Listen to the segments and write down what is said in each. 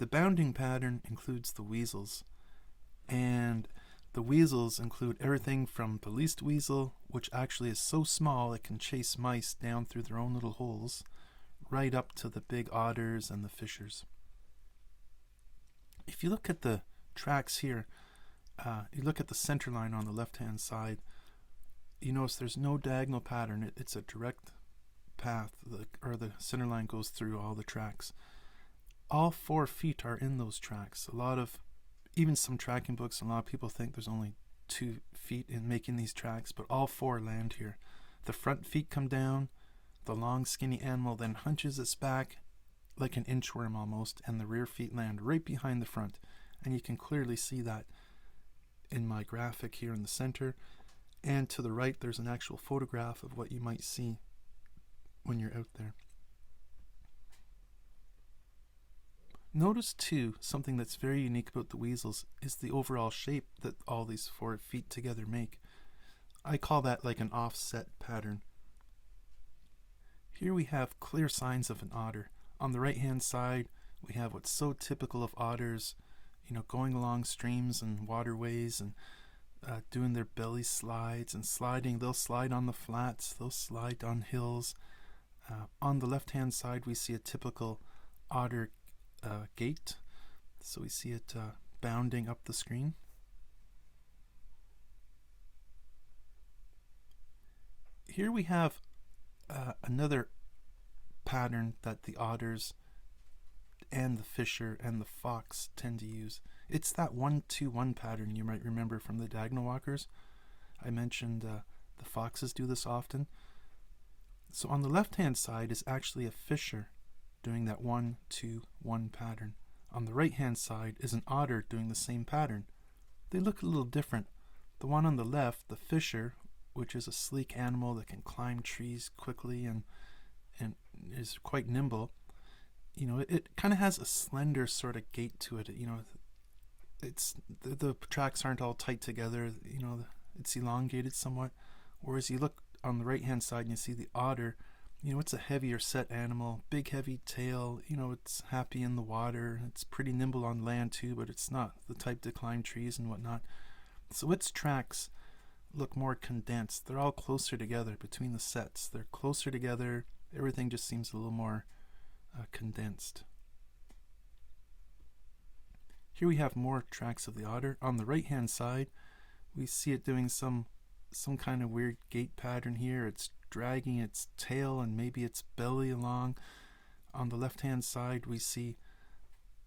The bounding pattern includes the weasels, and the weasels include everything from the least weasel, which actually is so small it can chase mice down through their own little holes, right up to the big otters and the fishers. If you look at the tracks here, you look at the center line on the left-hand side, you notice there's no diagonal pattern. It's a direct path, or the center line goes through all the tracks. All 4 feet are in those tracks. Even some tracking books, a lot of people think there's only 2 feet in making these tracks, but all 4 land here. The front feet come down, the long skinny animal then hunches its back like an inchworm almost, and the rear feet land right behind the front. And you can clearly see that in my graphic here in the center. And to the right there's an actual photograph of what you might see when you're out there. Notice too, something that's very unique about the weasels is the overall shape that all these 4 feet together make. I call that like an offset pattern. Here we have clear signs of an otter. On the right hand side we have what's so typical of otters, going along streams and waterways and doing their belly slides and sliding. They'll slide on the flats, they'll slide on hills. On the left hand side we see a typical otter gait, so we see it bounding up the screen. Here we have another pattern that the otters and the fisher and the fox tend to use. It's that 1-2-1 pattern you might remember from the diagonal walkers. I mentioned the foxes do this often. So on the left hand side is actually a fisher doing that 1-2-1 pattern. On the right hand side is an otter doing the same pattern. They look a little different. The one on the left, the fisher, which is a sleek animal that can climb trees quickly and is quite nimble, it kind of has a slender sort of gait to it. It's the tracks aren't all tight together. It's elongated somewhat. Whereas you look on the right hand side and you see the otter, it's a heavier set animal, big heavy tail, it's happy in the water, it's pretty nimble on land too, but it's not the type to climb trees and whatnot. So its tracks look more condensed. They're all closer together between the sets. They're closer together. Everything just seems a little more condensed. Here we have more tracks of the otter. On the right hand side we see it doing some kind of weird gait pattern here. It's dragging its tail and maybe its belly along. On the left hand side we see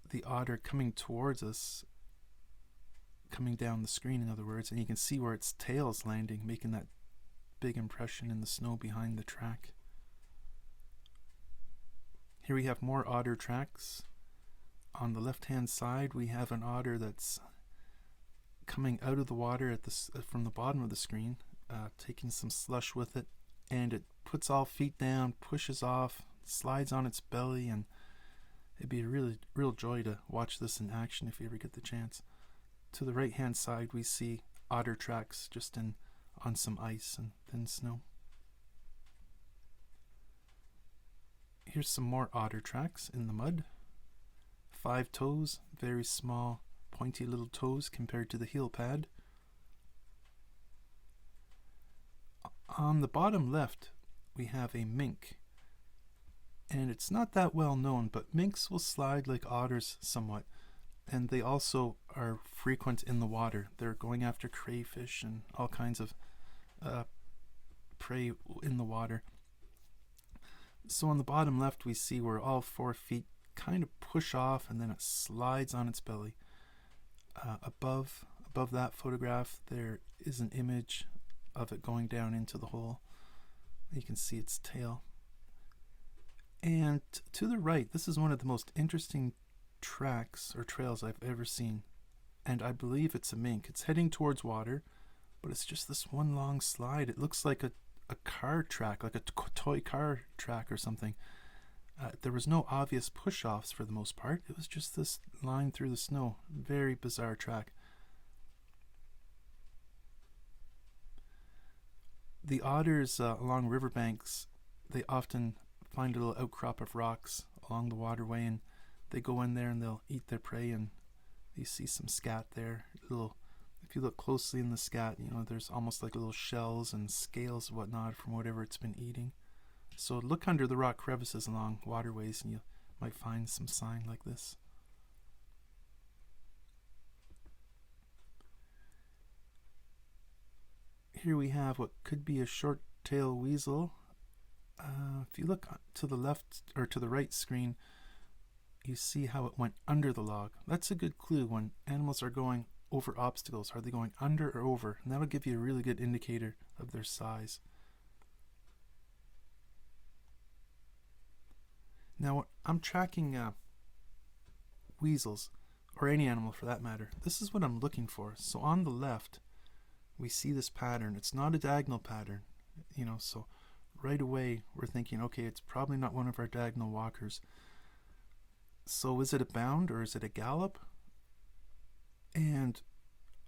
the otter coming towards us, coming down the screen in other words, and you can see where its tail is landing, making that big impression in the snow behind the track. Here we have more otter tracks. On the left hand side we have an otter that's coming out of the water from the bottom of the screen, taking some slush with it, and it puts all feet down, pushes off, slides on its belly, and it'd be a real joy to watch this in action if you ever get the chance. To the right hand side we see otter tracks just on some ice and thin snow. Here's some more otter tracks in the mud. 5 toes, very small pointy little toes compared to the heel pad. On the bottom left we have a mink, and it's not that well known, but minks will slide like otters somewhat, and they also are frequent in the water. They're going after crayfish and all kinds of prey in the water. So on the bottom left we see where all 4 feet kind of push off and then it slides on its belly. Above that photograph there is an image of it going down into the hole. You can see its tail. And to the right, this is one of the most interesting tracks or trails I've ever seen, and I believe it's a mink. It's heading towards water, but it's just this one long slide. It looks like a car track, like a toy car track or something. There was no obvious push-offs for the most part. It was just this line through the snow. Very bizarre track. The otters along riverbanks, they often find a little outcrop of rocks along the waterway, and they go in there and they'll eat their prey, and you see some scat there. If you look closely in the scat, there's almost like little shells and scales and whatnot from whatever it's been eating. So look under the rock crevices along waterways and you might find some sign like this. Here we have what could be a short-tailed weasel. If you look to the left or to the right screen, you see how it went under the log. That's a good clue when animals are going over obstacles. Are they going under or over? And that'll give you a really good indicator of their size. Now, I'm tracking weasels, or any animal for that matter. This is what I'm looking for. So on the left, we see this pattern. It's not a diagonal pattern, so right away we're thinking, okay, it's probably not one of our diagonal walkers. So is it a bound or is it a gallop? And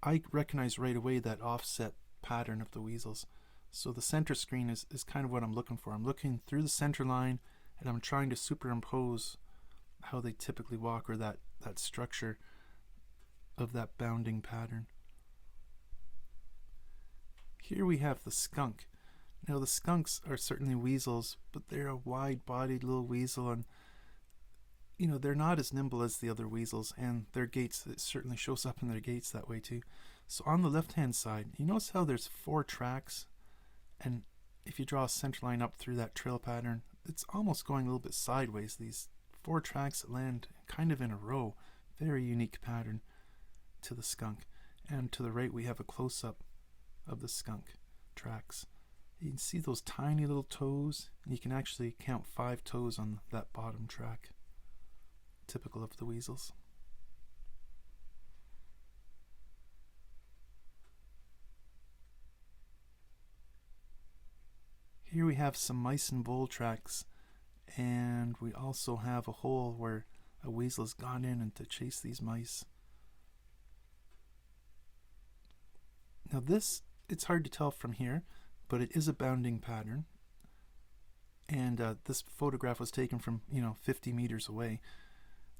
I recognize right away that offset pattern of the weasels. So the center screen is kind of what I'm looking for. I'm looking through the center line and I'm trying to superimpose how they typically walk, or that structure of that bounding pattern. Here we have the skunk. Now the skunks are certainly weasels, but they're a wide-bodied little weasel, and they're not as nimble as the other weasels, and their gaits, it certainly shows up in their gaits that way too. So on the left-hand side, you notice how there's 4 tracks, and if you draw a center line up through that trail pattern, it's almost going a little bit sideways. These 4 tracks that land kind of in a row. Very unique pattern to the skunk. And to the right we have a close-up of the skunk tracks. You can see those tiny little toes, and you can actually count 5 toes on that bottom track, typical of the weasels. Here we have some mice and vole tracks, and we also have a hole where a weasel has gone in and to chase these mice. Now this, it's hard to tell from here, but it is a bounding pattern, and this photograph was taken from 50 meters away.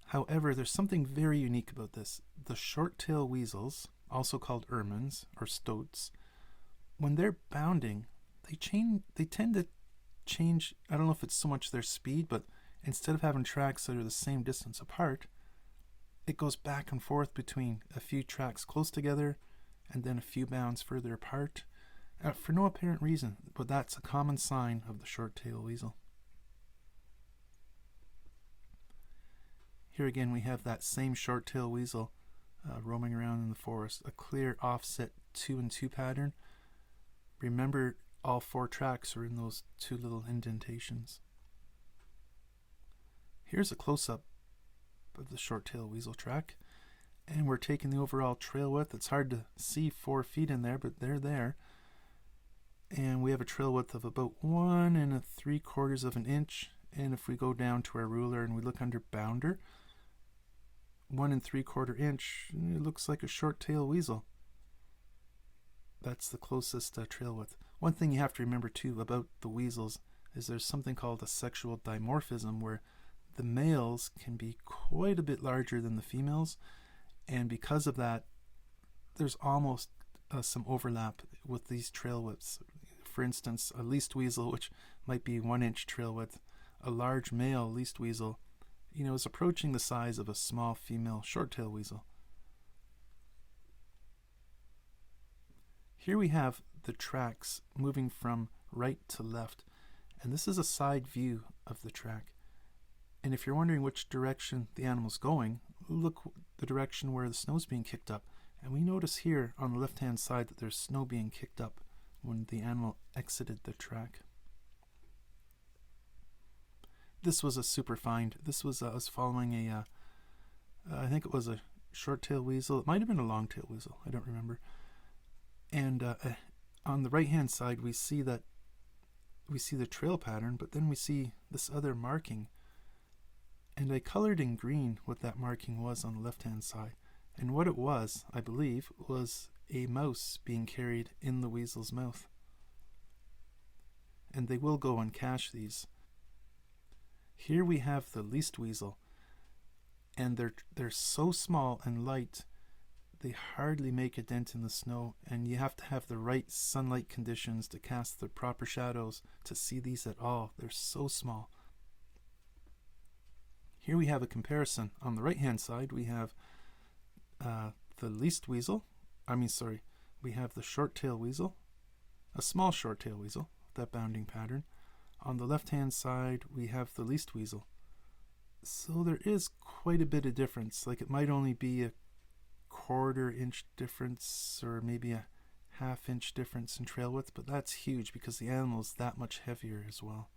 However, there's something very unique about this. The short-tailed weasels, also called ermines or stoats, when they're bounding, they tend to change. I don't know if it's so much their speed, but instead of having tracks that are the same distance apart, it goes back and forth between a few tracks close together and then a few bounds further apart, for no apparent reason, but that's a common sign of the short-tailed weasel. Here again we have that same short-tailed weasel roaming around in the forest, a clear offset 2 and 2 pattern. Remember, all 4 tracks are in those 2 little indentations. Here's a close-up of the short-tailed weasel track, and we're taking the overall trail width. It's hard to see 4 feet in there, but they're there. And we have a trail width of about 1 3/4 of an inch. And if we go down to our ruler and we look under bounder, 1 3/4 inch, it looks like a short-tailed weasel. That's the closest trail width. One thing you have to remember too about the weasels is there's something called a sexual dimorphism, where the males can be quite a bit larger than the females, and because of that there's almost some overlap with these trail widths. For instance, a least weasel, which might be 1 inch trail width, a large male least weasel, is approaching the size of a small female short-tailed weasel. Here we have the tracks moving from right to left, and this is a side view of the track. And if you're wondering which direction the animal's going, look the direction where the snow's being kicked up. And we notice here on the left-hand side that there's snow being kicked up when the animal exited the track. This was a super find. This was us following I think it was a short-tailed weasel. It might have been a long-tailed weasel. I don't remember. And on the right-hand side, we see the trail pattern, but then we see this other marking. And I colored in green what that marking was on the left-hand side. And what it was, I believe, was a mouse being carried in the weasel's mouth. And they will go and cache these. Here we have the least weasel. and they're so small and light, they hardly make a dent in the snow, and you have to have the right sunlight conditions to cast the proper shadows to see these at all. They're so small. Here we have a comparison. On the right hand side we have the least weasel. We have the short-tailed weasel, a small short-tailed weasel, that bounding pattern. On the left-hand side, we have the least weasel. So there is quite a bit of difference. Like, it might only be a quarter-inch difference, or maybe a half-inch difference in trail width, but that's huge because the animal is that much heavier as well.